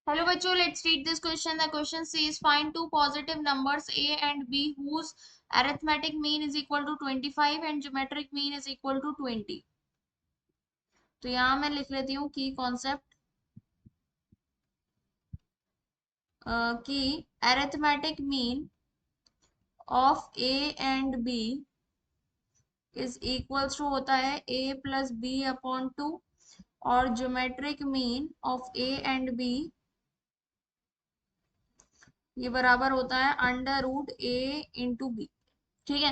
Hello bachcho, let's read this question. The question says find two positive numbers a and b whose arithmetic mean is equal to 25 and geometric mean is equal to 20. तो यहाँ मैं लिख लेती हूँ की concept कि arithmetic mean of a and b is equals to होता है a plus b upon 2 और geometric mean of a and b ये बराबर होता है अंडर रूट ए इंटू बी। ठीक है।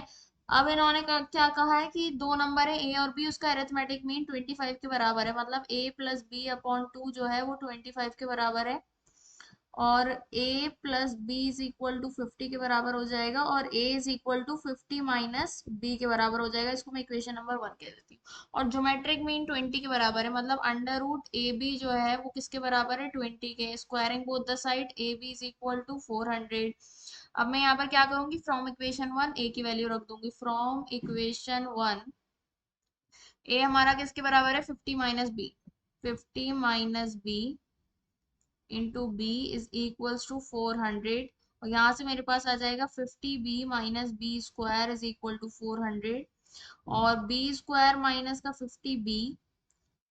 अब इन्होंने क्या कहा है कि दो नंबर है ए और बी, उसका अरिथमेटिक मीन 25 के बराबर है, मतलब a प्लस बी अपॉन 2 जो है वो 25 के बराबर है और a plus B is equal to 50 के बराबर हो जाएगा और a is equal to 50 minus B के बराबर हो जाएगा। इसको मैं इक्वेशन नंबर 1 कह देती हूँ। और ज्योमेट्रिक मीन 20 के बराबर है, मतलब अंडर रूट ए बी जो है वो किसके बराबर है 20 के। Squaring both the side A B is equal to 400। अब मैं यहाँ पर क्या करूंगी, फ्रॉम इक्वेशन 1 ए की वैल्यू रख दूंगी। फ्रॉम इक्वेशन 1 ए हमारा किसके बराबर है 50 minus B, 50 minus B into B is equals to 400 और यहाँ से मेरे पास आ जाएगा 50b minus B square is equal to 400 और बी स्क्वायर माइनस का 50b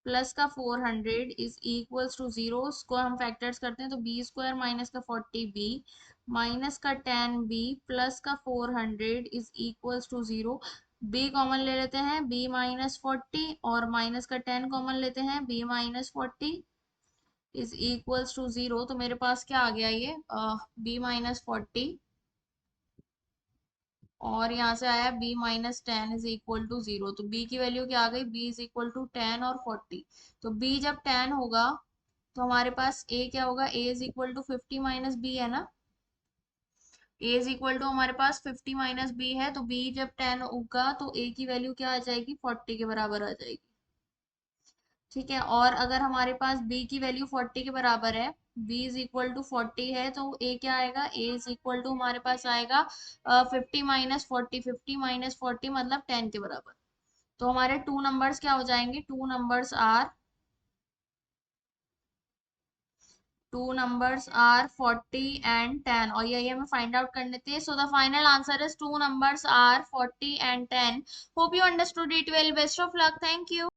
प्लस का 400 इज इक्वल्स टू 0। इसको हम फैक्टर्स करते हैं तो बी स्क्वायर माइनस का 40b माइनस का 10b प्लस का 400 is equals to 0। b common ले लेते हैं, b माइनस 40 और माइनस का 10 कॉमन लेते हैं, b minus 40 is equals to 0। तो मेरे पास क्या आ गया ये b माइनस 40 और यहाँ से आया b minus 10 is equal to 0। तो b की वैल्यू क्या आ गई, b इज इक्वल टू 10 और 40। तो b जब 10 होगा तो हमारे पास a क्या होगा, a इज इक्वल टू 50 माइनस b है ना। a इज इक्वल टू हमारे पास 50 माइनस b है, तो b जब 10 होगा तो a की वैल्यू क्या आ जाएगी 40 के बराबर आ जाएगी। ठीक है। और अगर हमारे पास b की वैल्यू 40 के बराबर है, b इज इक्वल टू 40 है, तो a क्या आएगा, a इज इक्वल टू हमारे पास आएगा 50 माइनस 40, 50 माइनस 40 मतलब 10 के बराबर। तो हमारे टू नंबर्स क्या हो जाएंगे, टू नंबर्स आर 40 एंड 10 और यही हमें फाइंड आउट करने थे। So the final answer is two numbers are 40 and 10। Hope you understood it well. Best of luck. Thank you.